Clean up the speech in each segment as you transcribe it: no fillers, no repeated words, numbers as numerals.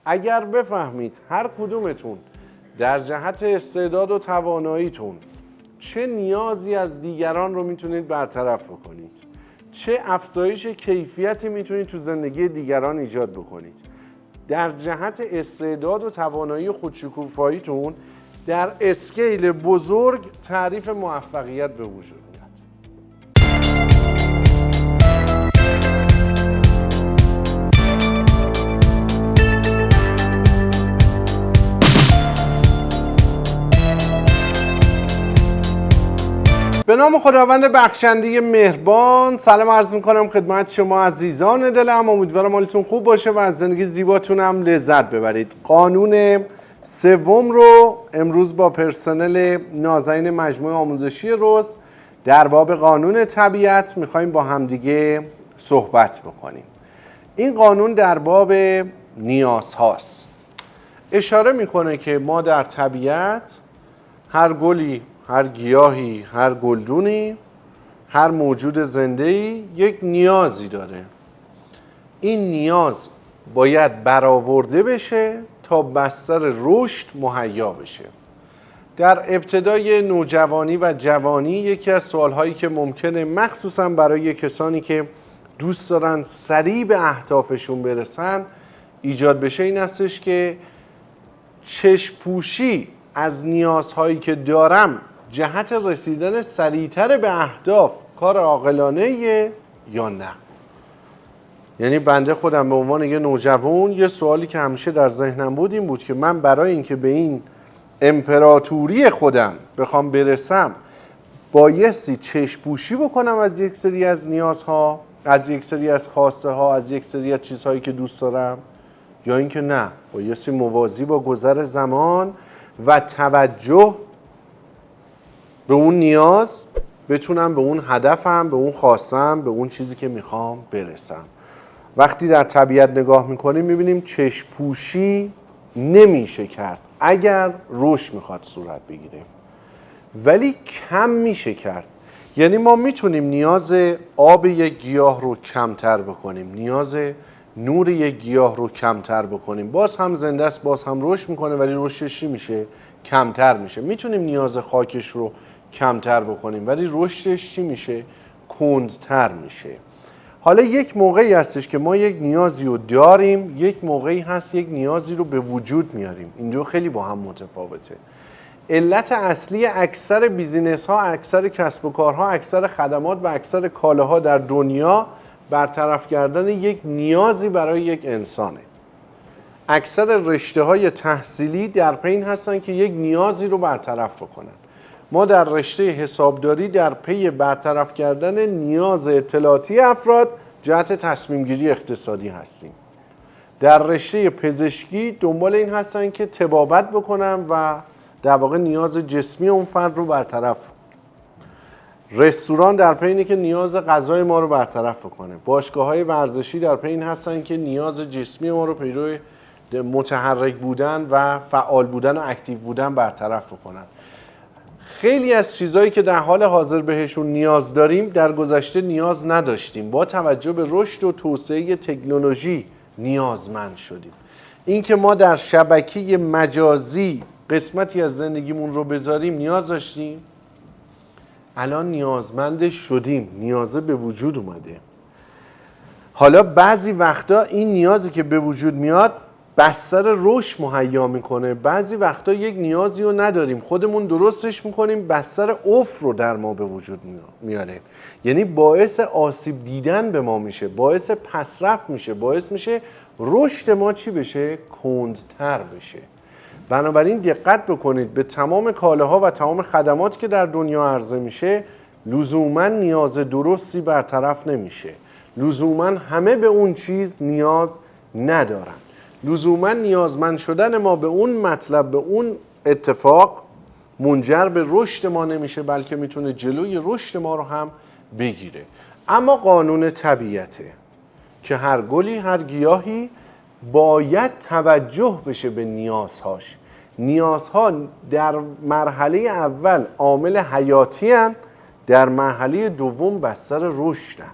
اگر بفهمید هر کدومتون در جهت استعداد و تواناییتون چه نیازی از دیگران رو میتونید برطرف بکنید، چه افزایش کیفیتی میتونید تو زندگی دیگران ایجاد بکنید، در جهت استعداد و توانایی خودشکوفاییتون در اسکیل بزرگ تعریف موفقیت به وجود میاد. به نام خداوند بخشنده مهربان، سلام عرض میکنم خدمت شما عزیزان دلم. امیدوارم حالتون خوب باشه و از زندگی زیباتون هم لذت ببرید. قانون سوم رو امروز با پرسنل نازنین مجموعه آموزشی رشد در باب قانون طبیعت میخوایم با همدیگه صحبت بکنیم. این قانون در باب نیاز هاست. اشاره میکنه که ما در طبیعت هر گلی، هر گیاهی، هر گلدونی، هر موجود زنده‌ای یک نیازی داره. این نیاز باید برآورده بشه تا بستر رشد مهیا بشه. در ابتدای نوجوانی و جوانی یکی از سوالهایی که ممکنه مخصوصا برای کسانی که دوست دارن سریع به اهدافشون برسن ایجاد بشه این هستش که چشم پوشی از نیازهایی که دارم جهت رسیدن سریعتر به اهداف کار عاقلانه یا نه. یعنی بنده خودم به عنوان یه نوجوان یه سوالی که همیشه در ذهنم بود این بود که من برای اینکه به این امپراتوری خودم بخوام برسم بایستی چشم پوشی بکنم از یک سری از نیازها، از یک سری از خواسته ها، از یک سری از چیزهایی که دوست دارم، یا اینکه نه بایستی موازی با گذر زمان و توجه به اون نیاز بتونم به اون هدفم، به اون خواستم، به اون چیزی که میخوام برسم. وقتی در طبیعت نگاه میکنیم میبینیم چشم پوشی نمیشه کرد اگر رشد میخواد صورت بگیره، ولی کم میشه کرد. یعنی ما میتونیم نیاز آب یک گیاه رو کمتر بکنیم، نیاز نور یک گیاه رو کمتر بکنیم، باز هم زنده است، باز هم رشد میکنه، ولی رشدش چی میشه؟ کمتر میشه. میتونیم نیاز خاکش رو کمتر بکنیم ولی رشدش چی میشه؟ کندتر میشه. حالا یک موقعی هستش که ما یک نیازی رو داریم، یک موقعی هست یک نیازی رو به وجود میاریم. این دو خیلی با هم متفاوته. علت اصلی اکثر بیزینس ها، اکثر کسب و کارها، اکثر خدمات و اکثر کالاها در دنیا برطرف کردن یک نیازی برای یک انسانه. اکثر رشته های تحصیلی در پی این هستن که یک نیازی رو برطرف کنن. ما در رشته حسابداری در پی برطرف کردن نیاز اطلاعاتی افراد جهت تصمیم گیری اقتصادی هستیم. در رشته پزشکی دنبال این هستن که طبابت بکنن و در واقع نیاز جسمی اون فرد رو برطرف. رستوران در پی اینه که نیاز غذای ما رو برطرف کنه. باشگاه‌های ورزشی در پی این هستن که نیاز جسمی ما رو پیرو متحرک بودن و فعال بودن و اکتیو بودن برطرف کنن. خیلی از چیزهایی که در حال حاضر بهشون نیاز داریم در گذشته نیاز نداشتیم. با توجه به رشد و توسعه تکنولوژی نیازمند شدیم. اینکه ما در شبکه مجازی قسمتی از زندگیمون رو بذاریم نیاز داشتیم، الان نیازمند شدیم، نیازه به وجود اومده. حالا بعضی وقتا این نیازی که به وجود میاد بستر رشد مهیا میکنه، بعضی وقتا یک نیازی رو نداریم خودمون درستش میکنیم بستر افت رو در ما به وجود میاره. یعنی باعث آسیب دیدن به ما میشه، باعث پسرفت میشه، باعث میشه رشد ما چی بشه؟ کندتر بشه. بنابراین دقت بکنید به تمام کالاها و تمام خدماتی که در دنیا عرضه میشه لزوما نیاز درستی برطرف نمیشه. لزوما همه به اون چیز نیاز ندارن. لزوما نیازمند شدن ما به اون مطلب، به اون اتفاق منجر به رشد ما نمیشه، بلکه میتونه جلوی رشد ما رو هم بگیره. اما قانون طبیعته که هر گلی، هر گیاهی باید توجه بشه به نیازهاش. نیازها در مرحله اول عامل حیاتی هستند، در مرحله دوم بستر رشدن.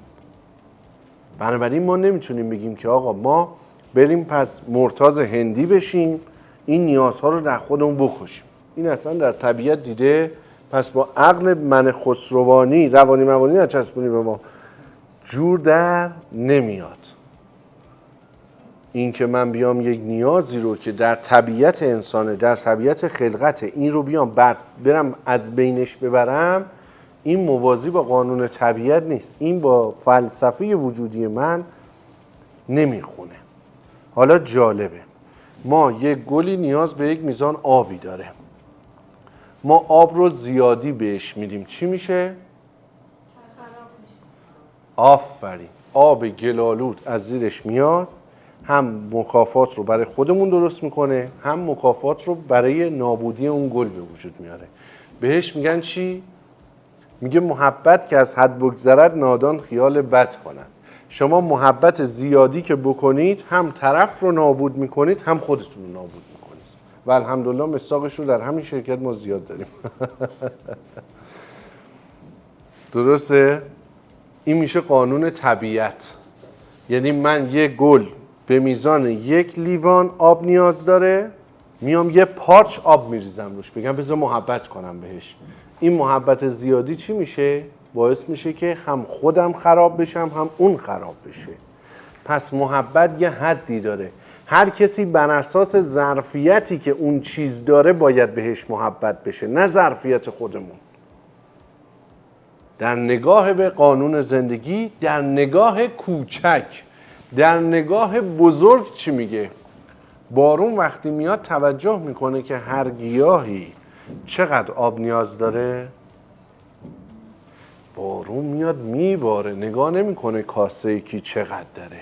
بنابراین ما نمیتونیم بگیم که آقا ما بریم پس مرتاض هندی بشیم، این نیازها رو در خودمون بکشیم. این اصلا در طبیعت دیده. پس با عقل من خسروانی روانی موانی نچسبونی به ما، جور در نمیاد. این که من بیام یک نیازی رو که در طبیعت انسانه، در طبیعت خلقته، این رو بیام برم از بینش ببرم، این موازی با قانون طبیعت نیست. این با فلسفه وجودی من نمیخونه. حالا جالبه، ما یک گلی نیاز به یک میزان آبی داره، ما آب رو زیادی بهش میدیم، چی میشه؟ آفرین، آب گلالود از زیرش میاد، هم مکافات رو برای خودمون درست میکنه، هم مکافات رو برای نابودی اون گل به وجود میاره. بهش میگن چی؟ میگه محبت که از حد بگذرد نادان خیال بد کنند. شما محبت زیادی که بکنید، هم طرف رو نابود میکنید، هم خودتون رو نابود میکنید. و الحمدلله مصداقش رو در همین شرکت ما زیاد داریم. درسته؟ این میشه قانون طبیعت. یعنی من یه گل به میزان 1 لیوان آب نیاز داره، میام یه پارچ آب میریزم روش، بگم بذار محبت کنم بهش. این محبت زیادی چی میشه؟ باعث میشه که هم خودم خراب بشم، هم اون خراب بشه. پس محبت یه حدی داره. هر کسی بر اساس ظرفیتی که اون چیز داره باید بهش محبت بشه، نه ظرفیت خودمون. در نگاه به قانون زندگی، در نگاه کوچک، در نگاه بزرگ چی میگه؟ بارون وقتی میاد توجه میکنه که هر گیاهی چقدر آب نیاز داره؟ بارون میاد میباره، نگاه نمیکنه کاسه کی چقدر داره.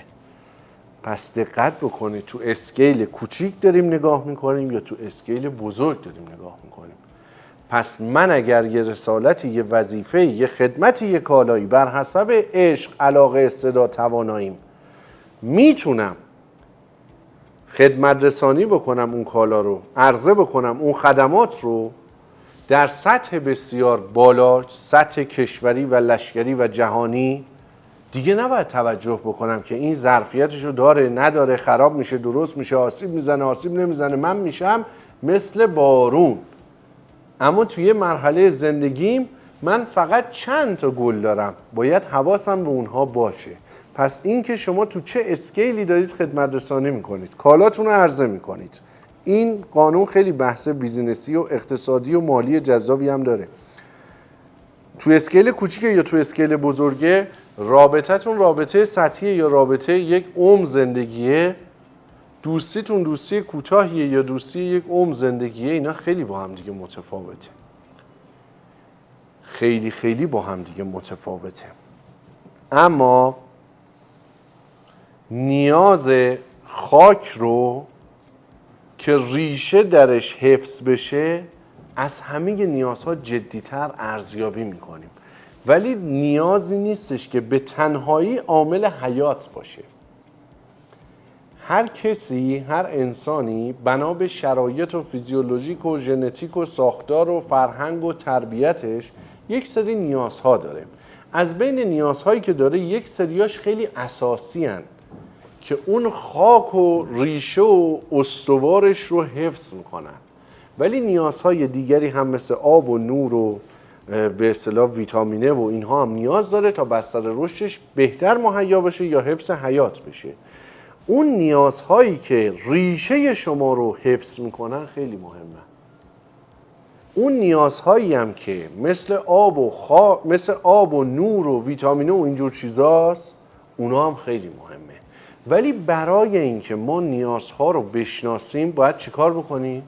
پس دقت بکنید، تو اسکیل کوچیک داریم نگاه میکنیم یا تو اسکیل بزرگ داریم نگاه میکنیم. پس من اگر یه رسالتی، یه وظیفه، یه خدمتی، یه کالایی بر حسب عشق، علاقه، استعداد، تواناییم میتونم خدمت رسانی بکنم، اون کالا رو عرضه بکنم، اون خدمات رو در سطح بسیار بالا، سطح کشوری و لشکری و جهانی، دیگه نباید توجه بکنم که این ظرفیتش رو داره نداره، خراب میشه درست میشه، آسیب میزنه آسیب نمیزنه. من میشم مثل بارون. اما توی مرحله زندگیم من فقط چند تا گل دارم، باید حواسم به اونها باشه. پس این که شما تو چه اسکیلی دارید خدمت رسانی میکنید، کالاتون رو عرضه میکنید، این قانون خیلی بحث بیزینسی و اقتصادی و مالی جذابی هم داره. تو اسکیل کوچیکه یا تو اسکیل بزرگه، رابطتون رابطه سطحیه یا رابطه یک عمر زندگیه، دوستیتون دوستی کوتاهیه یا دوستی یک عمر زندگیه، اینا خیلی با هم دیگه متفاوته. خیلی خیلی با هم دیگه متفاوته. اما نیاز خاک رو که ریشه درش حفظ بشه، از همه نیازها جدی‌تر ارزیابی میکنیم. ولی نیازی نیستش که به تنهایی عامل حیات باشه. هر کسی، هر انسانی بنا به شرایط و فیزیولوژیک و ژنتیک و ساختار و فرهنگ و تربیتش یک سری نیازها داره. از بین نیازهایی که داره، یک سریاش خیلی اساسی هن که اون خاک و ریشه و استوارش رو حفظ میکنن. ولی نیازهای دیگری هم مثل آب و نور و به اصطلاح ویتامینه و اینها هم نیاز داره تا بستر رشدش بهتر مهیا بشه یا حفظ حیات بشه. اون نیازهایی که ریشه شما رو حفظ میکنن خیلی مهمه. اون نیازهایی هم که مثل آب و نور و ویتامینه و اینجور چیزاست، اونا هم خیلی مهمه. ولی برای اینکه ما نیازها رو بشناسیم باید چیکار بکنیم؟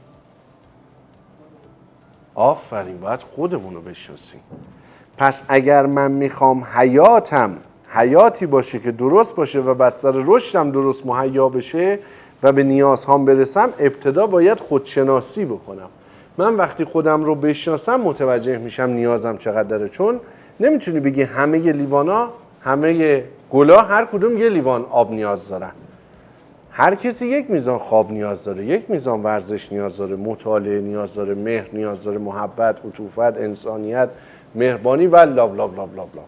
آفرین، باید خودمون رو بشناسیم. پس اگر من میخوام حیاتی باشه که درست باشه و بستر رشدم درست مهیا بشه و به نیازهام برسم، ابتدا باید خودشناسی بکنم. من وقتی خودم رو بشناسم متوجه میشم نیازم چقدر داره. چون نمیتونی بگی همه لیوانا، همه گلا هر کدوم یه لیوان آب نیاز دارن. هر کسی یک میزان خواب نیاز داره، یک میزان ورزش نیاز داره، مطالعه نیاز داره، مهر نیاز داره، محبت، عطوفت، انسانیت، مهربانی و لاب لاب لاب لاب لاب.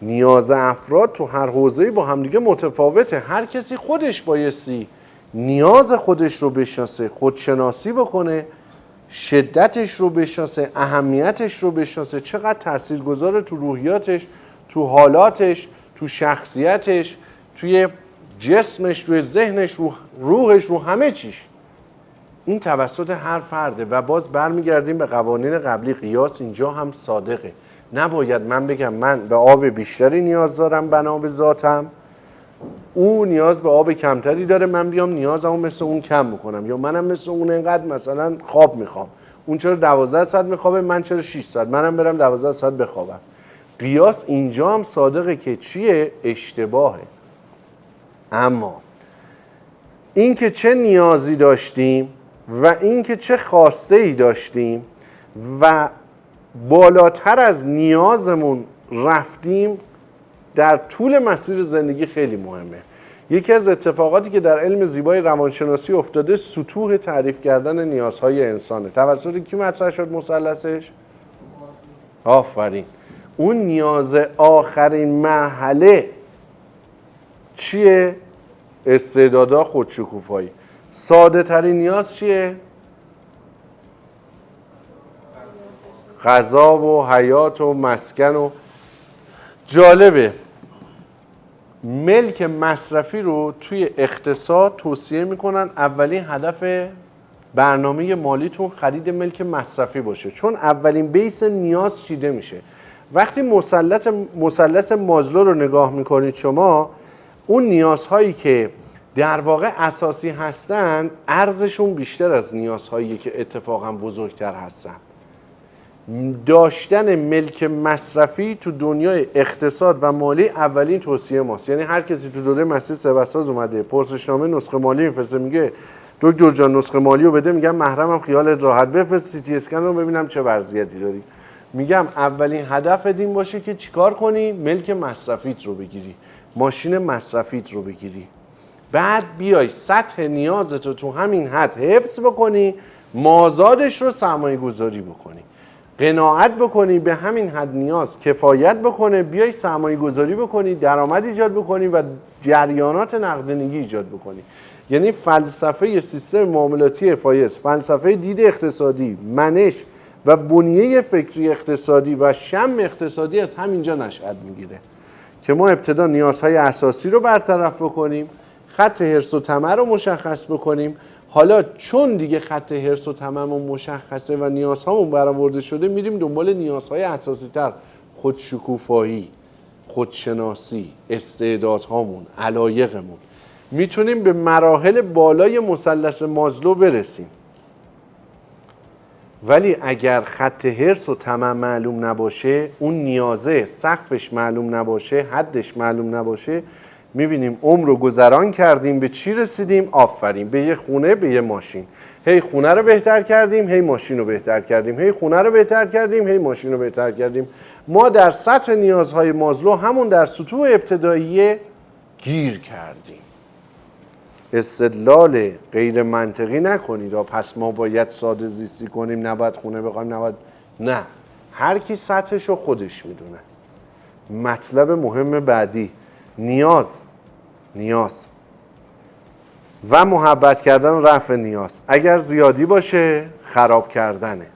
نیاز افراد تو هر حوزه‌ای با همدیگه متفاوته. هر کسی خودش بایستی نیاز خودش رو بشناسه، خودشناسی بکنه، شدتش رو بشناسه، اهمیتش رو بشناسه، چقدر تاثیرگذاره تو روحیاتش، تو حالاتش، تو شخصیتش، توی جسمش، توی ذهنش، رو روحش، رو همه چیش. این توسط هر فرده و باز برمیگردیم به قوانین قبلی. قیاس اینجا هم صادقه. نباید من بگم من به آب بیشتری نیاز دارم بنا به ذاتم، او نیاز به آب کمتری داره، من بیام نیازمو مثل اون کم میکنم، یا منم مثل اون اینقدر مثلا خواب میخوام، اون چرا 12 ساعت میخوابه من چرا 6 ساعت، منم برم 12 ساعت بخوابم. قیاس اینجا هم صادقه که چیه؟ اشتباهه. اما این که چه نیازی داشتیم و این که چه خواسته ای داشتیم و بالاتر از نیازمون رفتیم در طول مسیر زندگی خیلی مهمه. یکی از اتفاقاتی که در علم زیبای روانشناسی افتاده سطوح تعریف کردن نیازهای انسانه. توسط کی مطرح شد مثلثش؟ آفرین. اون نیاز آخرین مرحله چیه؟ استعدادها، خودشکوفایی. ساده ترین نیاز چیه؟ غذا و حیات و مسکن و جالبه. ملک مصرفی رو توی اقتصاد توصیه میکنن اولین هدف برنامه مالیتون خرید ملک مصرفی باشه، چون اولین بیس نیاز چیده میشه. وقتی مثلث مازلو رو نگاه میکنید شما، اون نیازهایی که در واقع اساسی هستن ارزششون بیشتر از نیازهایی که اتفاقا بزرگتر هستن. داشتن ملک مصرفی تو دنیای اقتصاد و مالی اولین توصیه ماست. یعنی هر کسی تو دوره مسجد سبساز اومده پرسشنامه نسخه مالی میفرسته، میگه دکتر جان نسخه مالی رو بده، میگم محرمم خیالت راحت، بفرست سی تی اسکن رو ببینم چه وضعیتی داری. میگم اولین هدف این باشه که چیکار کنی؟ ملک مصرفیت رو بگیری، ماشین مصرفیت رو بگیری، بعد بیای سطح نیازت رو تو همین حد حفظ بکنی، مازادش رو سرمایه گذاری بکنی، قناعت بکنی به همین حد نیاز کفایت بکنه، بیای سرمایه گذاری بکنی، درآمد ایجاد بکنی و جریانات نقدینگی ایجاد بکنی. یعنی فلسفه سیستم معاملاتی FIS، فلسفه دید اقتصادی، منش و بنیه فکری اقتصادی و شم اقتصادی از همینجا نشأت میگیره که ما ابتدا نیازهای اساسی رو برطرف بکنیم، خط حرص و طمع رو مشخص بکنیم. حالا چون دیگه خط حرص و طمعمون مشخصه و نیازهامون برآورده شده، میریم دنبال نیازهای اساسی تر، خودشکوفایی، خودشناسی، استعدادهامون، علایقمون. میتونیم به مراحل بالای مثلث مازلو برسیم. ولی اگر خط حرص و طمع معلوم نباشه، اون نیازه سقفش معلوم نباشه، حدش معلوم نباشه، میبینیم عمر رو گذران کردیم، به چی رسیدیم؟ آفرین، به یه خونه، به یه ماشین. هی خونه رو بهتر کردیم، هی ماشین رو بهتر کردیم، هی خونه رو بهتر کردیم، هی ماشین رو بهتر کردیم. ما در سطح نیازهای مازلو همون در سطوح ابتداییه گیر کردیم. استدلال غیر منطقی نکنید پس ما باید ساده زیستی کنیم، نباید خونه بخوایم، نباید. نه، هر کی سطحش رو خودش میدونه. مطلب مهم بعدی، نیاز و محبت کردن، رفع نیاز. اگر زیادی باشه خراب کردنه،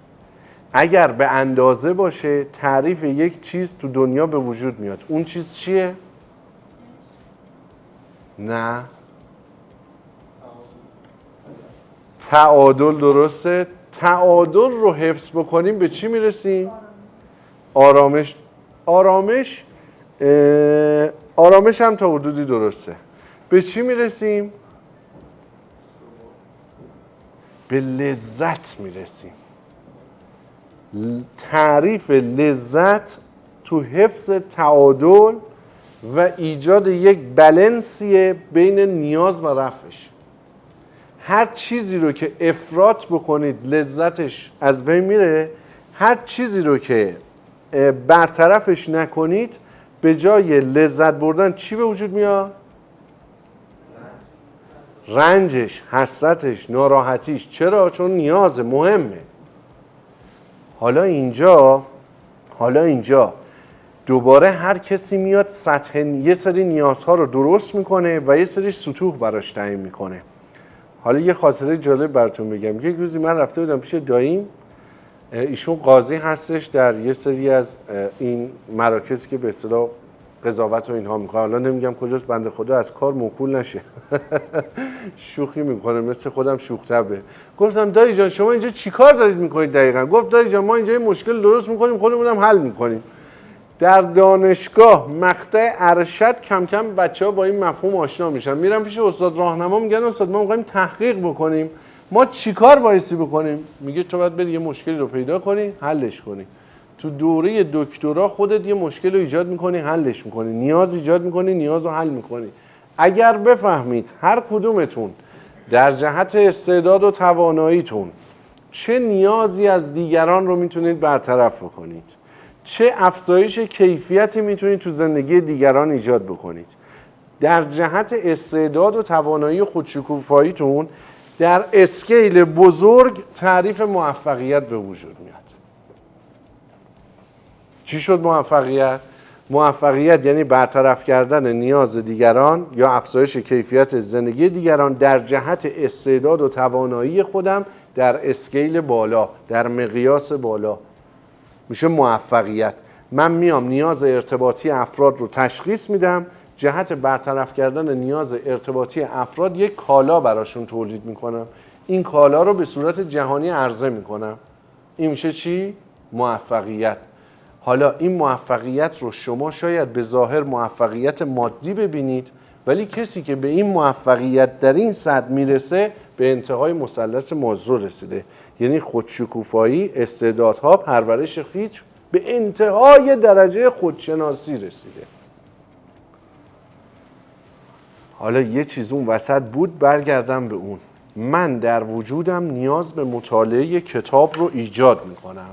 اگر به اندازه باشه تعریف یک چیز تو دنیا به وجود میاد. اون چیز چیه؟ نه، تعادل. درسته؟ تعادل رو حفظ بکنیم به چی میرسیم؟ آرامش. آرامش هم تا حدودی درسته. به چی میرسیم؟ به لذت میرسیم. تعریف لذت تو حفظ تعادل و ایجاد یک بالانسیه بین نیاز و رفعش. هر چیزی رو که افراط بکنید لذتش از بین میره، هر چیزی رو که برطرفش نکنید به جای لذت بردن چی به وجود میاد؟ رنجش، حسرتش، ناراحتیش. چرا؟ چون نیاز مهمه. حالا اینجا دوباره هر کسی میاد سطح یه سری نیازها رو درست میکنه و یه سری سطوح براش تعیین میکنه. حالا یه خاطره جالب براتون بگم. یک روزی من رفته بودم پیش داییم، ایشون قاضی هستش در یه سری از این مراکزی که به اصطلاح قضاوت و اینها میکنه. حالا نمیگم کجاست، بنده خدا از کار موکول نشه. شوخی میکنه، مثل خودم شوخ طبعه. گفتم دایی جان شما اینجا چیکار دارید میکنید دقیقاً؟ گفت دایی جان ما اینجا یه مشکل درست میکنیم، خودمونم حل میکنیم. در دانشگاه مقطع ارشد کم کم بچه‌ها با این مفهوم آشنا میشن، میرن پیش استاد راهنما، میگن استاد ما می‌خوایم تحقیق بکنیم، ما چیکار بایستی بکنیم؟ میگه تو باید بری یه مشکلی رو پیدا کنی، حلش کنی. تو دوره دکترا خودت یه مشکل رو ایجاد میکنی، حلش میکنی، نیاز ایجاد میکنی، نیاز رو حل میکنی. اگر بفهمید هر کدومتون در جهت استعداد و تواناییتون چه نیازی از دیگران رو میتونید برطرف بکنید، چه افزایش کیفیتی میتونید تو زندگی دیگران ایجاد بکنید، در جهت استعداد و توانایی خودشکوفاییتون در اسکیل بزرگ تعریف موفقیت به وجود میاد. چی شد موفقیت؟ موفقیت یعنی برطرف کردن نیاز دیگران یا افزایش کیفیت زندگی دیگران در جهت استعداد و توانایی خودم در اسکیل بالا، در مقیاس بالا، میشه موفقیت. من میام نیاز ارتباطی افراد رو تشخیص میدم، جهت برطرف کردن نیاز ارتباطی افراد یک کالا براشون تولید میکنم، این کالا رو به صورت جهانی عرضه میکنم. این میشه چی؟ موفقیت. حالا این موفقیت رو شما شاید به ظاهر موفقیت مادی ببینید، ولی کسی که به این موفقیت در این سطح میرسه به انتهای مثلث مازلو رسیده، یعنی خودشکوفایی، استعدادها، پرورش خویش، به انتهای درجه خودشناسی رسیده. حالا یه چیز اون وسط بود، برگردم به اون. من در وجودم نیاز به مطالعه کتاب رو ایجاد میکنم.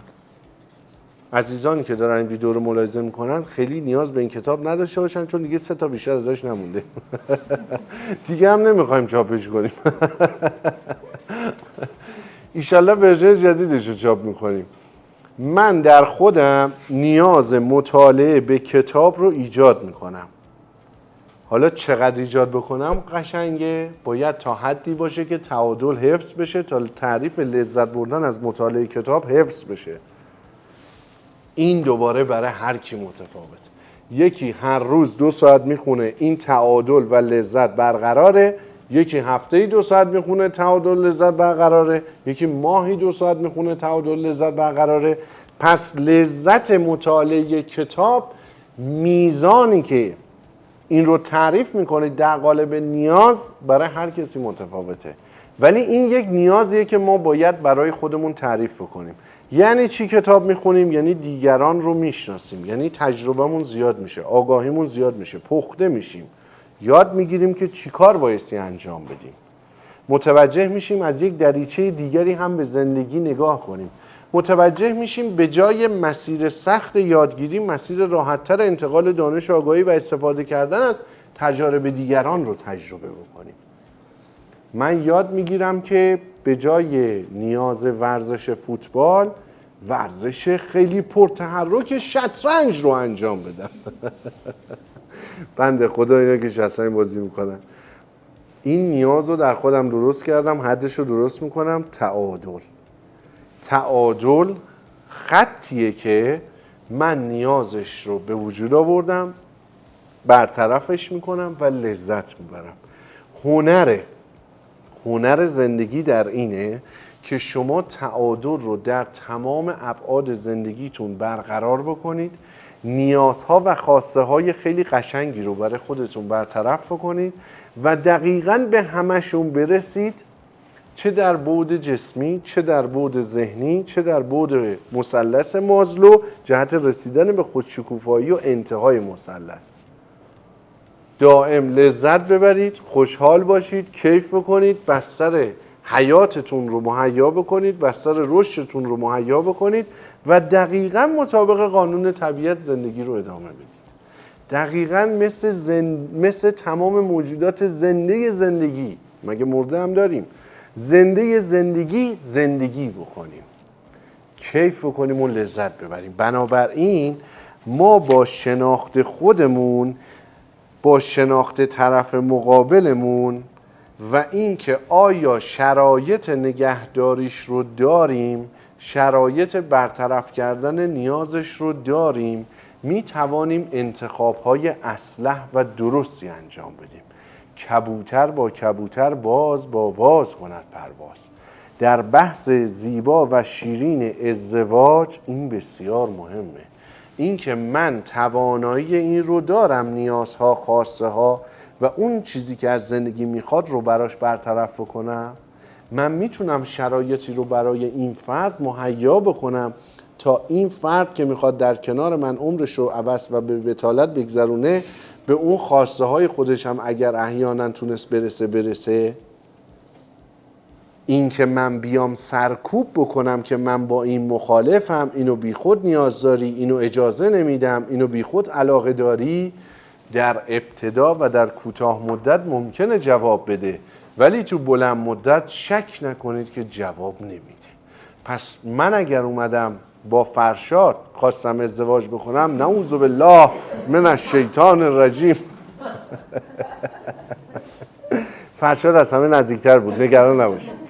عزیزانی که دارن این ویدیو رو ملاحظه میکنن خیلی نیاز به این کتاب نداشته باشن، چون دیگه 3 تا بیشتر ازش نمونده. دیگه هم نمیخوایم چاپش کنیم. ایشالله ورژن جدیدش رو چاپ میکنیم. من در خودم نیاز مطالعه به کتاب رو ایجاد میکنم. حالا چقدر ایجاد بکنم قشنگه؟ باید تا حدی باشه که تعادل حفظ بشه تا تعریف لذت بردن از مطالعه کتاب حفظ بشه. این دوباره برای هر کی متفاوت. یکی هر روز 2 ساعت میخونه، این تعادل و لذت برقراره. یکی هفته‌ای 2 ساعت میخونه، تعادل لذت برقراره. یکی ماهی 2 ساعت میخونه، تعادل لذت برقراره. پس لذت مطالعه کتاب میزانی که این رو تعریف میکنه در قالب نیاز برای هر کسی متفاوته، ولی این یک نیازیه که ما باید برای خودمون تعریف بکنیم. یعنی چی کتاب میخونیم؟ یعنی دیگران رو میشناسیم، یعنی تجربهمون زیاد میشه، آگاهیمون زیاد میشه، پخته میشیم، یاد میگیریم که چی کار بایستی انجام بدیم، متوجه میشیم از یک دریچه دیگری هم به زندگی نگاه کنیم، متوجه میشیم به جای مسیر سخت یادگیری مسیر راحت‌تر انتقال دانش و آگاهی و استفاده کردن از تجارب دیگران رو تجربه بکنیم. من یاد میگیرم که به جای نیاز ورزش فوتبال، ورزش خیلی پرتحرک شطرنج رو انجام بدم. بنده خدا اینا که شطرنج بازی میکنن. این نیاز رو در خودم درست کردم، حدش رو درست میکنم. تعادل خطیه که من نیازش رو به وجود آوردم، برطرفش میکنم و لذت میبرم. هنر زندگی در اینه که شما تعادل رو در تمام ابعاد زندگیتون برقرار بکنید، نیازها و خواسته های خیلی قشنگی رو برای خودتون برطرف بکنید و دقیقاً به همشون برسید، چه در بعد جسمی، چه در بعد ذهنی، چه در بعد مثلث مازلو، جهت رسیدن به خودشکوفایی و انتهای مثلث. دائم لذت ببرید، خوشحال باشید، کیف بکنید، بستر حیاتتون رو مهیا بکنید، بستر رشدتون رو مهیا بکنید و دقیقاً مطابق قانون طبیعت زندگی رو ادامه بدید. دقیقاً مثل تمام موجودات زندگی، مگه مرده هم داریم، زندگی بکنیم، کیف بکنیم و لذت ببریم. بنابراین ما با شناخت خودمون، با شناخت طرف مقابلمون و اینکه آیا شرایط نگهداریش رو داریم، شرایط برطرف کردن نیازش رو داریم، می توانیم انتخاب‌های اصلح و درستی انجام بدیم. کبوتر با کبوتر، باز با باز کند پرواز. در بحث زیبا و شیرین ازدواج این بسیار مهمه. این که من توانایی این رو دارم، نیازها، خواسته ها و اون چیزی که از زندگی میخواد رو براش برطرف کنم. من میتونم شرایطی رو برای این فرد مهیا بکنم تا این فرد که میخواد در کنار من عمرش رو عبث و به بطالت بگذرونه، به اون خواسته های خودش هم اگر احیانا تونست برسه. این که من بیام سرکوب بکنم که من با این مخالفم، اینو بی خود نیاز داری، اینو اجازه نمیدم، اینو بی خود علاقه داری، در ابتدا و در کوتاه مدت ممکنه جواب بده، ولی تو بلند مدت شک نکنید که جواب نمیده. پس من اگر اومدم با فرشاد خواستم ازدواج بکنم، نعوذ بالله من الشیطان الرجیم، فرشاد از همه نزدیکتر بود، نگران نباشید.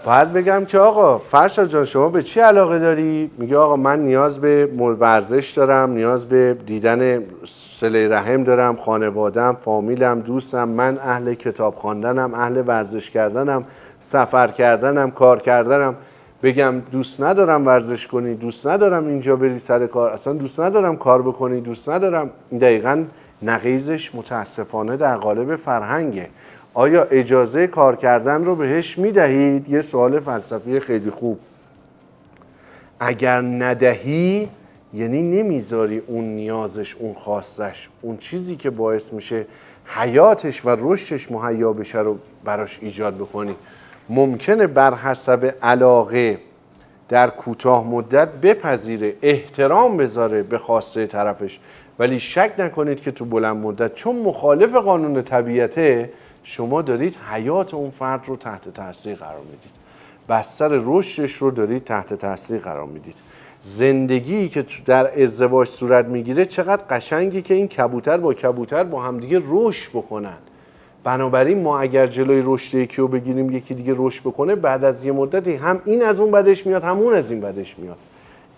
باید بگم که آقا فرشاد جان شما به چی علاقه داری؟ میگه آقا من نیاز به ورزش دارم، نیاز به دیدن صله رحم دارم، خانوادم، فامیلم، دوستم، من اهل کتاب خواندنم، اهل ورزش کردنم، سفر کردنم، کار کردنم. بگم دوست ندارم ورزش کنی، دوست ندارم اینجا بری سر کار، اصلا دوست ندارم کار بکنی، دوست ندارم. دقیقاً نقیضش متاسفانه در قالب فرهنگه. آیا اجازه کار کردن رو بهش میدهید؟ یه سوال فلسفی خیلی خوب. اگر ندهی یعنی نمیذاری اون نیازش، اون خواستش، اون چیزی که باعث میشه حیاتش و رشدش مهیا بشه رو براش ایجاد بکنی. ممکنه بر حسب علاقه در کوتاه مدت بپذیره، احترام بذاره به خواسته طرفش، ولی شک نکنید که تو بلند مدت چون مخالف قانون طبیعته، شما دارید حیات اون فرد رو تحت تاثیر قرار میدید، بستر رشدش رو دارید تحت تاثیر قرار میدید. زندگی که در ازدواج صورت میگیره چقدر قشنگی که این کبوتر با کبوتر با همدیگه رشد بکنن. بنابراین ما اگر جلوی رشد یکی رو بگیریم یکی دیگه رشد بکنه، بعد از یه مدتی هم این از اون بدش میاد، هم اون از این بدش میاد.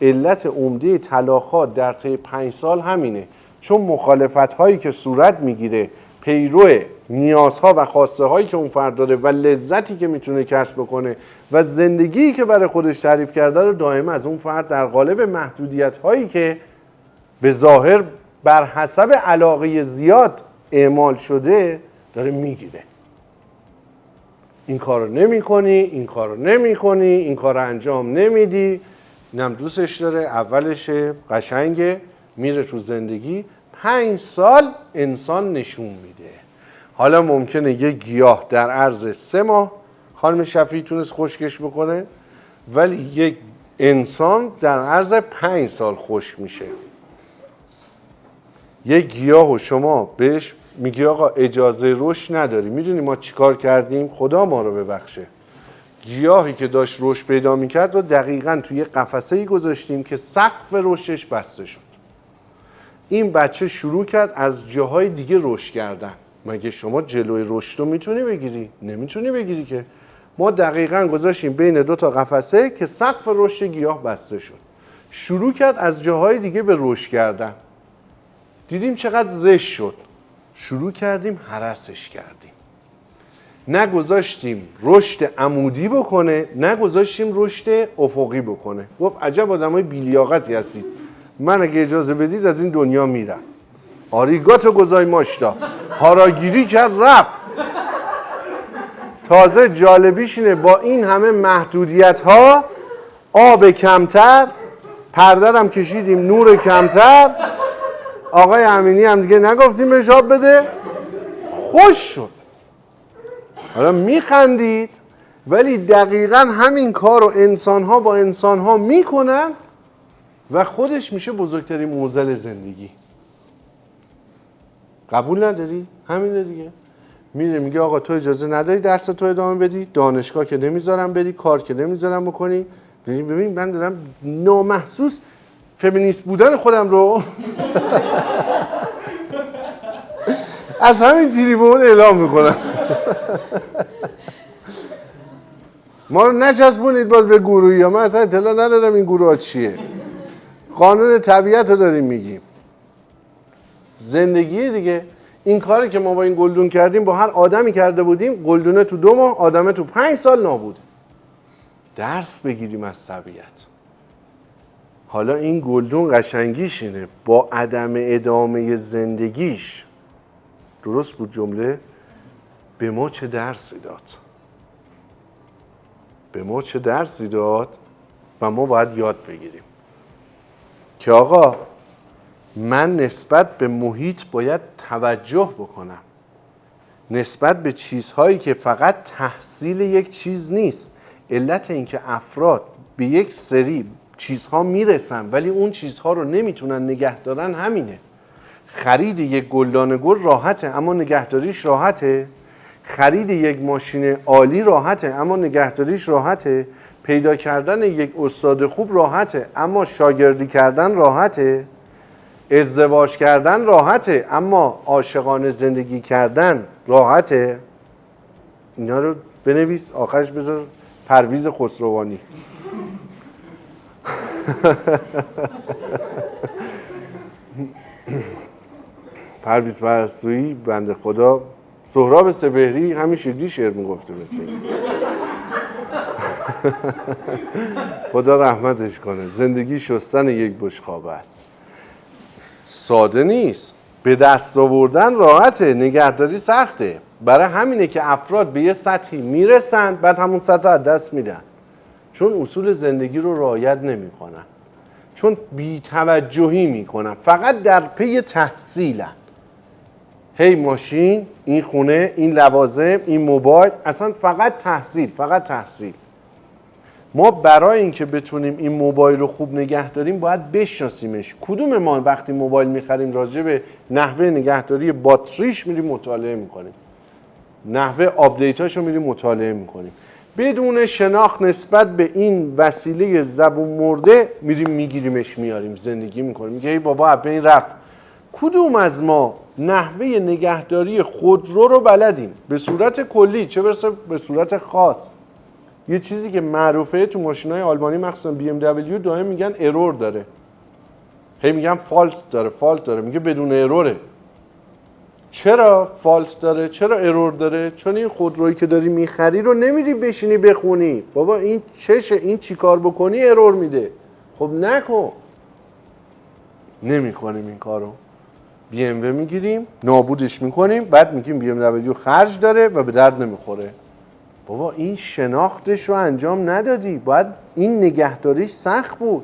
علت عمده طلاقات در طی 5 سال همینه، چون مخالفت هایی که صورت میگیره پیرو نیازها و خواسته هایی که اون فرد داره و لذتی که میتونه کسب بکنه و زندگی که برای خودش تعریف کرده رو دائما از اون فرد در قالب محدودیت هایی که به ظاهر بر حسب علاقه زیاد اعمال شده داره میگیره. این کارو نمی کنی، این کارو نمی کنی، این کارو انجام نمیدی. اینم دوستش داره، اولشه، قشنگه، میره تو زندگی. 5 سال انسان نشون میده. حالا ممکنه یه گیاه در عرض 3 ماه خانم شفیعی تونست خشکش بکنه، ولی یک انسان در عرض 5 سال خشک میشه. یه گیاه و شما بهش میگی آقا اجازه رشد نداری. میدونی ما چیکار کردیم؟ خدا ما رو ببخشه. گیاهی که داشت رشد پیدا میکرد و دقیقاً توی قفسه‌ای گذاشتیم که سقف رشدش بسته شد. این بچه شروع کرد از جاهای دیگه رشد کردن. مگه شما جلوی رشد رو میتونی بگیری؟ نمیتونی بگیری که. ما دقیقاً گذاشتیم بین 2 تا قفسه که سقف رشد گیاه بسته شد. شروع کرد از جاهای دیگه به رشد کردن. دیدیم چقدر زشت شد. شروع کردیم هرسش کردیم. نگذاشتیم رشد عمودی بکنه، نگذاشتیم رشد افقی بکنه. گفت عجب آدمای بی‌لیاقتی هستید. من اگه اجازه بدید از این دنیا میرم. آریگاتو گذای ماشتا. هاراگیری کرد رفت. تازه جالبیش اینه با این همه محدودیت ها، آب کمتر، پرده هم کشیدیم نور کمتر، آقای امینی هم دیگه نگفتیم بهش آب بده، خوش شد. حالا میخندید، ولی دقیقاً همین کار رو انسان‌ها با انسان‌ها میکنن و خودش میشه بزرگترین معضل زندگی. قبول نداری؟ همینه دیگه. میره میگه آقا تو اجازه نداری درس تو ادامه بدی، دانشگاه که نمیذارم بری، کار که نمیذارم بکنی. ببین من دارم نامحسوس فمینیست بودن خودم رو از همین تریبون اعلام میکنم. ما رو نچسبونید باز به گروهی ها. من اصلا اطلاع ندارم این گروه ها چیه. قانون طبیعت رو داریم میگیم. زندگی دیگه. این کاری که ما با این گلدون کردیم با هر آدمی کرده بودیم، گلدونه تو 2 ماه، آدمه تو 5 سال نابود. درس بگیریم از طبیعت. حالا این گلدون قشنگیش اینه با عدم ادامه زندگیش، درست بود جمله، به ما چه درسی داد؟ به ما چه درسی داد و ما باید یاد بگیریم که آقا من نسبت به محیط باید توجه بکنم، نسبت به چیزهایی که فقط تحصیل یک چیز نیست. علت اینکه افراد به یک سری چیزها میرسن ولی اون چیزها رو نمیتونن نگه دارن همینه. خرید یک گلدان گل راحته اما نگهداریش راحته. خرید یک ماشین عالی راحته اما نگهداریش راحته. پیدا کردن یک استاد خوب راحته اما شاگردی کردن راحته. ازدواج کردن راحته اما عاشقانه زندگی کردن راحته. اینا رو بنویس آخرش بذار پرویز خسروانی. پرویز پرستویی بنده خدا، سهراب سپهری همین شکلی شعر میگفته مثل خدا رحمتش کنه. زندگی شستن یک بشقابه است. ساده نیست. به دست آوردن راحته، نگهداری سخته. برای همینه که افراد به یه سطحی میرسن بعد همون سطح از دست میدن، چون اصول زندگی رو رعایت نمیکنن، چون بی‌توجهی میکنن، فقط در پی تحصیلن. هی ماشین، این خونه، این لوازم، این موبایل، اصلا فقط تحصیل، فقط تحصیل. ما برای اینکه بتونیم این موبایل رو خوب نگه داریم باید بشناسیمش. کدوم ما وقتی موبایل میخریم راجع به نحوه نگهداری باتریش میریم مطالعه میکنیم، نحوه آپدیتاشو میریم مطالعه میکنیم، بدون شناخت نسبت به این وسیله زبون مرده میریم میگیریمش میاریم زندگی میکنیم. میگه ای بابا اپه این رفت. کدوم از ما نحوه نگهداری خودرو رو بلدیم به صورت کلی چه برسه به صورت خاص؟ یه چیزی که معروفه تو ماشینای آلمانی مخصوصا بی ام دبلیو دائم میگن ارور داره، هی میگن فالت داره، میگه بدون اروره. چرا فالت داره؟ چرا ارور داره؟ چون این خودرویی که داری میخری رو نمیری بشینی بخونی بابا این چشه، این چی کار بکنی ارور میده. خب نکن. نمیکنیم این کارو. بی ام و میگیریم نابودش میکنیم بعد میگیم بی ام دبلیو خرج داره و به درد نمیخوره. بابا این شناختش رو انجام ندادی. باید این نگهداریش سخت بود.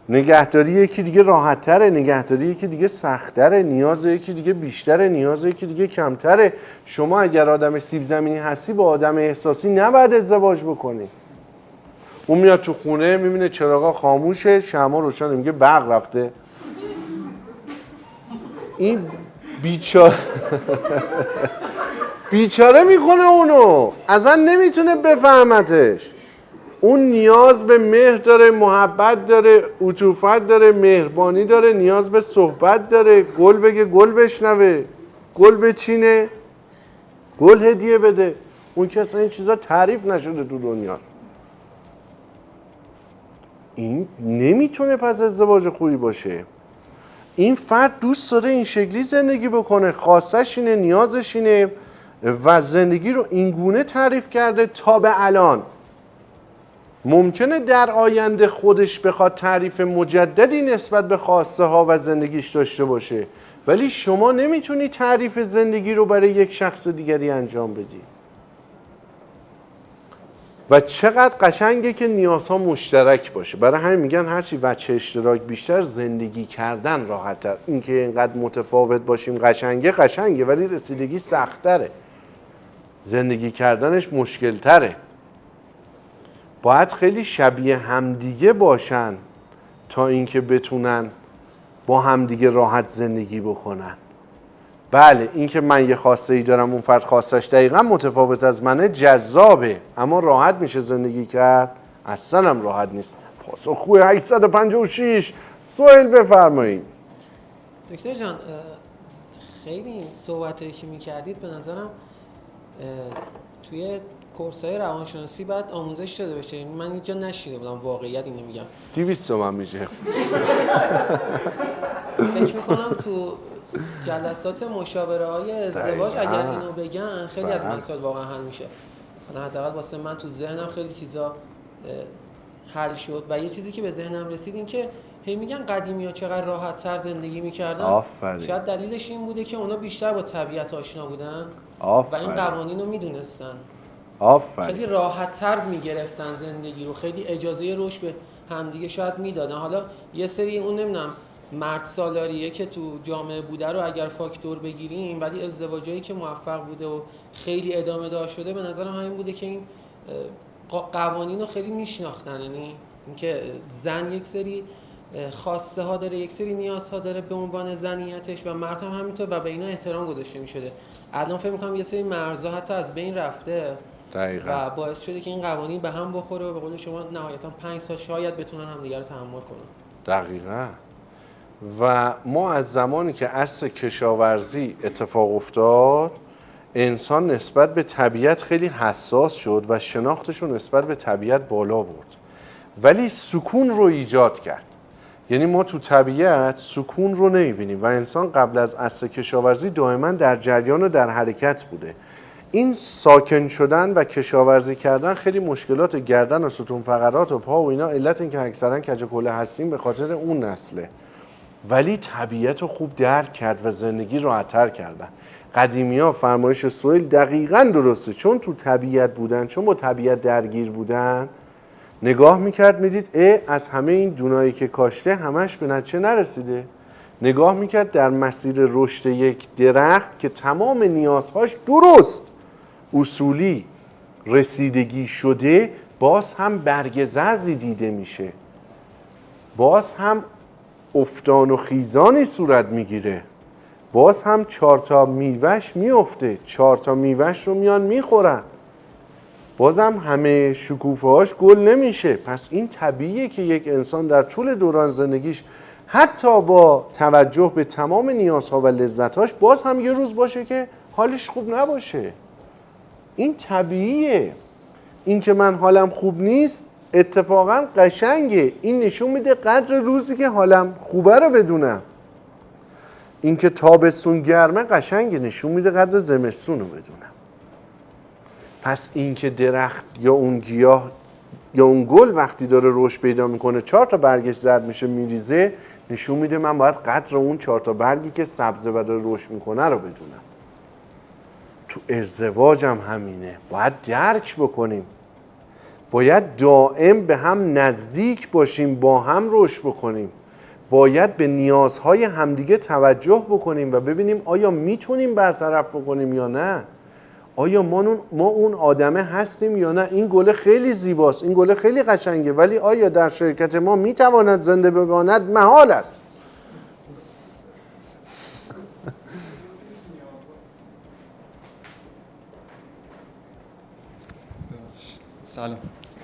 نگهداری یکی دیگه راحت تره، نگهداری یکی دیگه سخت تره، نیاز یکی دیگه بیشتره، نیاز یکی دیگه کمتره. شما اگر آدم سیب زمینی هستی با آدم احساسی نباید ازدواج بکنی. اون میاد تو خونه میبینه چراغا خاموشه، شمع روشنه، میگه برق رفته. این بیچاره میکنه اونو، اصلا نمیتونه بفهمتش. اون نیاز به مهر داره، محبت داره، عطوفت داره، مهربانی داره، نیاز به صحبت داره، گل بگه گل بشنوه، گل بچینه، گل هدیه بده. اون که اصلا این چیزا تعریف نشده تو دنیا. این نمیتونه پس ازدواج خوبی باشه. این فرد دوست داره این شکلی زندگی بکنه، خواستش اینه، نیازش اینه و زندگی رو اینگونه تعریف کرده تا به الان. ممکنه در آینده خودش بخواد تعریف مجددی نسبت به خواسته ها و زندگیش داشته باشه، ولی شما نمیتونی تعریف زندگی رو برای یک شخص دیگری انجام بدی. و چقدر قشنگه که نیازها مشترک باشه. برای همین میگن هرچی وجه اشتراک بیشتر زندگی کردن راحت‌تر. این که اینقدر متفاوت باشیم قشنگه ولی رسیدگی سخت‌تره. زندگی کردنش مشکل‌تره. باید خیلی شبیه همدیگه باشن تا اینکه بتونن با همدیگه راحت زندگی بکنن. بله این که من یه خواسته ای دارم اون فرد خواستش دقیقا متفاوت از منه جذابه، اما راحت میشه زندگی کرد؟ اصلا هم راحت نیست. پاسخگوی 856 سهیل بفرمایید. دکتر جان خیلی این صحبتایی که می‌کردید به نظرم توی کورس‌های روانشناسی باید آموزش شده بشه. من اینجا نشیده بودم، واقعیت اینو میگم. 200 تومن میشه. فکر می‌کنم تو جلسات مشاوره‌های ازدواج اگر اینو بگن خیلی از مسائل واقعا حل میشه. حداقل واسه من تو ذهنم خیلی چیزا حل شد و یه چیزی که به ذهنم رسید این که هی میگن قدیمی‌ها چقدر راحت‌تر زندگی می‌کردن. آفرین. شاید دلیلش این بوده که اونا بیشتر با طبیعت آشنا بودن و این قوانین رو میدونستن. آفرین. خیلی راحت‌تر می‌گرفتن زندگی رو، خیلی اجازه رشد به همدیگه شاید میدادن. حالا یه سری اون نمیدونم مرد سالاریه که تو جامعه بوده رو اگر فاکتور بگیریم، ولی ازدواجایی که موفق بوده و خیلی ادامه دار شده به نظرم همین بوده که این قوانین رو خیلی میشناختن. یعنی اینکه زن یک سری خواسته ها داره، یک سری نیازها داره به عنوان زنیتش و مرد هم همینطور و به اینا احترام گذاشته می‌شده. الان فکر می‌کنم یه سری مرزها حتی از بین رفته دقیقاً. و باعث شده که این قوانین به هم بخوره و به قول شما نهایتاً 5 سال شاید بتونن همدیگه رو تحمل کنن. دقیقاً. و ما از زمانی که عصر کشاورزی اتفاق افتاد انسان نسبت به طبیعت خیلی حساس شد و شناختش رو نسبت به طبیعت بالا برد، ولی سکون رو ایجاد کرد. یعنی ما تو طبیعت سکون رو نمی‌بینیم و انسان قبل از عصر کشاورزی دائما در جریان و در حرکت بوده. این ساکن شدن و کشاورزی کردن خیلی مشکلات گردن و ستون فقرات و پا و اینا علت این که اکثرا کج و کوله هستیم به خاطر اون نسله. ولی طبیعت رو خوب درک کرد و زندگی راحت‌تر کردن. قدیمی‌ها فرمایش سهیل دقیقاً درسته، چون تو طبیعت بودن، چون با طبیعت درگیر بودن، نگاه میکرد میدید از همه این دونایی که کاشته همش به نتیجه نرسیده. نگاه میکرد در مسیر رشد یک درخت که تمام نیازهاش درست اصولی رسیدگی شده، باز هم برگ زردی دیده میشه، باز هم افتان و خیزانی صورت میگیره، باز هم 4 تا میوهش میفته، 4 تا میوهش رو میان میخورن، بازم همه شکوفه‌هاش گل نمیشه. پس این طبیعیه که یک انسان در طول دوران زندگیش حتی با توجه به تمام نیازها و لذتاش باز هم یه روز باشه که حالش خوب نباشه. این طبیعیه. این که من حالم خوب نیست اتفاقا قشنگه. این نشون میده قدر روزی که حالم خوبه رو بدونم. این که تابستون گرمه قشنگه، نشون میده قدر زمستون رو بدونم. پس این که درخت یا اون گیاه یا اون گل وقتی داره رشد پیدا میکنه 4 تا برگش زرد میشه میریزه، نشون میده من باید قدر اون 4 تا برگی که سبزه و داره رشد میکنه رو بدونم. تو ازدواج هم همینه، باید درک بکنیم، باید دائم به هم نزدیک باشیم، با هم رشد بکنیم، باید به نیازهای همدیگه توجه بکنیم و ببینیم آیا میتونیم برطرف بکنیم یا نه، آیا ما اون آدمه هستیم یا نه. این گله خیلی زیباست، این گله خیلی قشنگه، ولی آیا در شرکت ما میتواند زنده بماند؟ محال است.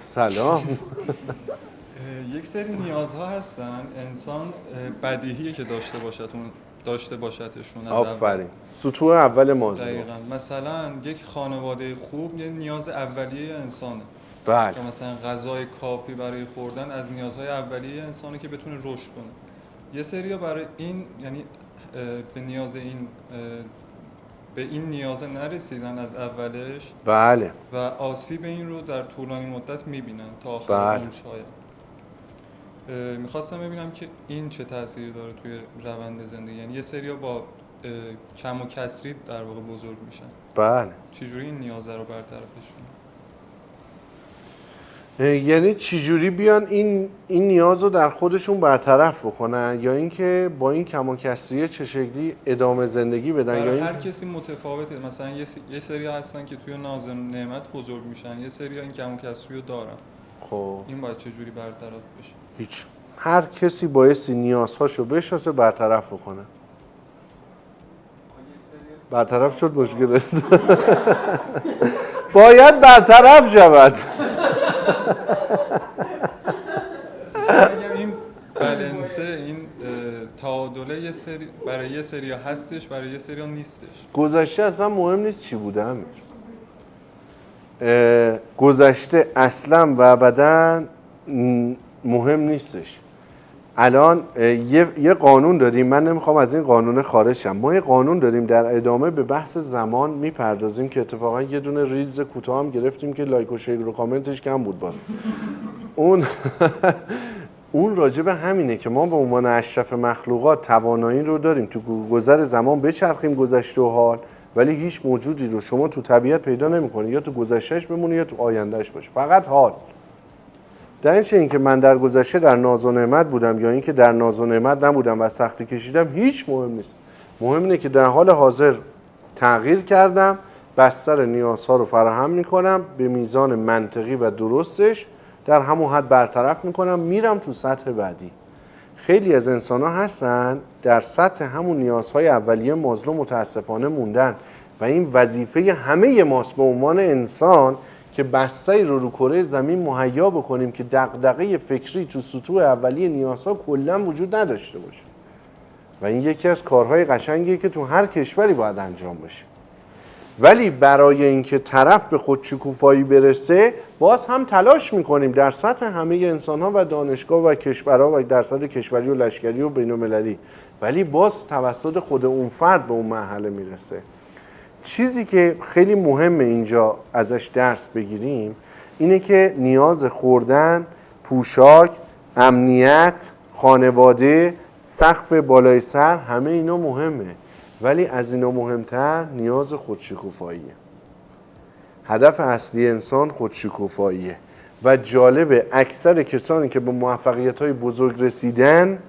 سلام. یک سری نیازها هستن انسان بدیهیه که داشته باشدشون از آفرین. سطوح اول موضوع. دقیقاً. مثلا یک خانواده خوب یه نیاز اولیه انسانه. بله. که مثلا غذای کافی برای خوردن از نیازهای اولیه انسانه که بتونه رشد کنه. یه سریا برای این یعنی به این نیاز نرسیدن از اولش. بله. و آسیب این رو در طولانی مدت میبینن تا آخر بله. عمر شاید. میخواستم ببینم که این چه تأثیری داره توی روند زندگی. یعنی یه سریا با کم و کسری در واقع بزرگ میشن. بله. چجوری این نیاز رو برطرفش یعنی چجوری بیان این نیاز رو در خودشون برطرف بکنن، یا اینکه با این کم و کسری چه شکلی ادامه زندگی بدن؟ برای یا هر کسی متفاوته. مثلا یه سری هستن که توی ناز نعمت بزرگ میشن، یه سری این کم و کسری رو دارن. خب این باید چجوری برطرف بشه؟ هیچ. هر کسی بایستی نیازهاشو بشناسه برطرف بکنه. برطرف شد مشکل. باید برطرف شود. خلاصه این تعادله یه سری برای یه سریا هستش، برای یه سریا نیستش. گذشته اصلا مهم نیست چی بوده امیر. گذشته اصلا و ابدا مهم نیستش. الان یه قانون داریم، من نمیخوام از این قانون خارج شم. ما یه قانون داریم در ادامه به بحث زمان میپردازیم که اتفاقا یه دونه ریلز کوتاه هم گرفتیم که لایک و شیر و کامنتش کم بود باز. اون راجع به همینه که ما به عنوان اشرف مخلوقات توانایی رو داریم تو گذر زمان بچرخیم گذشته و حال، ولی هیچ موجودی رو شما تو طبیعت پیدا نمی‌کنی یا تو گذشتهش بمونه یا تو آیندهش باشه، فقط حال. در این که من در گذشته در ناز و نعمت بودم یا اینکه در ناز و نعمت نبودم و سختی کشیدم هیچ مهم نیست. مهم اینه که در حال حاضر تغییر کردم، بستر نیازها رو فراهم می‌کنم به میزان منطقی و درستش، در همون حد برطرف می‌کنم، میرم تو سطح بعدی. خیلی از انسان‌ها هستن در سطح همون نیازهای اولیه مازلو متاسفانه موندن و این وظیفه همه ماست به عنوان انسان که بستری رو کره زمین مهیا بکنیم که دغدغه فکری تو سطوح اولیه نیازها کلا وجود نداشته باشه. و این یکی از کارهای قشنگیه که تو هر کشوری باید انجام بشه. ولی برای اینکه طرف به خودشکوفایی برسه باز هم تلاش میکنیم در سطح همه انسان‌ها و دانشگاه و کشورها و در سطح کشوری و لشکری و بین‌المللی، ولی باز توسط خود اون فرد به اون مرحله میرسه. چیزی که خیلی مهمه اینجا ازش درس بگیریم اینه که نیاز خوردن، پوشاک، امنیت، خانواده، سقف بالای سر، همه اینا مهمه، ولی از اینا مهمتر نیاز خودشکوفاییه. هدف اصلی انسان خودشکوفاییه و جالبه اکثر کسانی که به موفقیت‌های بزرگ رسیدن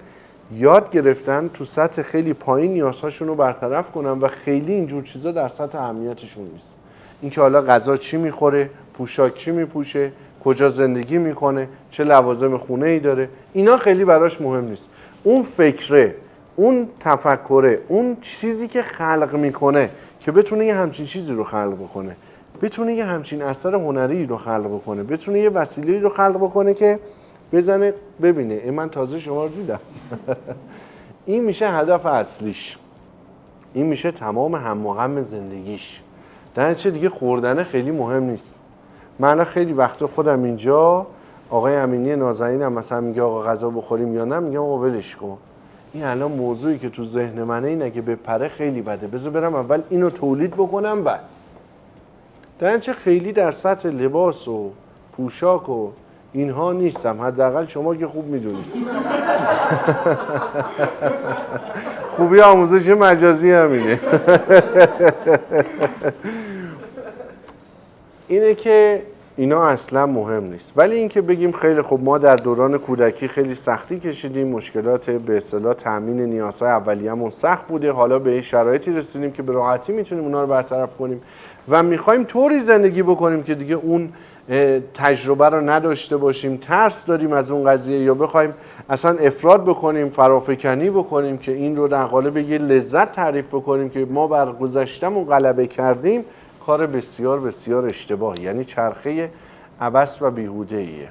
یاد گرفتن تو سطح خیلی پایین نیازهاشون رو برطرف کنن و خیلی اینجور چیزا در سطح اهمیتشون نیست. اینکه حالا غذا چی میخوره، پوشاک چی میپوشه، کجا زندگی میکنه، چه لوازم خونه‌ای داره، اینا خیلی براش مهم نیست. اون فکره، اون تفکره، اون چیزی که خلق میکنه که بتونه یه همچین چیزی رو خلق بکنه، بتونه یه همچین اثر هنری رو خلق بکنه، بتونه یه وسیله رو خلق بکنه که بزنه ببینه من تازه شما رو دیدم. این میشه هدف اصلیش، این میشه تمام هم و غم زندگیش. در چه دیگه خوردنه خیلی مهم نیست. من خیلی وقتا خودم اینجا آقای امینی نازنین هم مثلا میگه آقا غذا بخوریم یا نه، میگم آقا ولش کن، این الان موضوعی که تو ذهن منه اینه که بپره خیلی بده، بذار برم اول اینو تولید بکنم بعد. در چه خیلی در سطح لباس و پوشاک و اینها نیستم، حداقل شما که خوب میدونید. خوبی آموزش مجازی همینه. اینه که اینا اصلا مهم نیست، ولی اینکه بگیم خیلی خوب ما در دوران کودکی خیلی سختی کشیدیم، مشکلات به اصطلاح تامین نیازهای اولیه‌مون سخت بوده، حالا به شرایطی رسیدیم که به راحتی میتونیم اونا رو برطرف کنیم و میخوایم طوری زندگی بکنیم که دیگه اون تجربه رو نداشته باشیم، ترس داریم از اون قضیه، یا بخوایم اصلا افراد بکنیم، فرافکنی بکنیم که این رو در قالب یه لذت تعریف بکنیم که ما بر گذشتمون غلبه کردیم، کار بسیار بسیار اشتباهی، یعنی چرخه عبث و بیهوده‌ایه.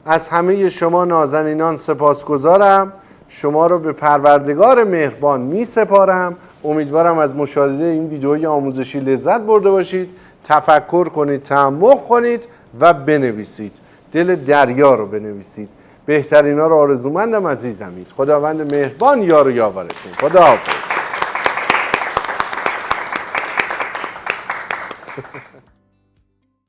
از همه شما نازنینان سپاسگزارم، شما رو به پروردگار مهربان می سپارم. امیدوارم از مشاهده این ویدئوی آموزشی لذت برده باشید، تفکر کنید، تعمق کنید و بنویسید، دل دریا رو بنویسید. بهترینا رو آرزومندم، عزیزمید. خداوند مهربان یار و یاورتون. خداحافظ.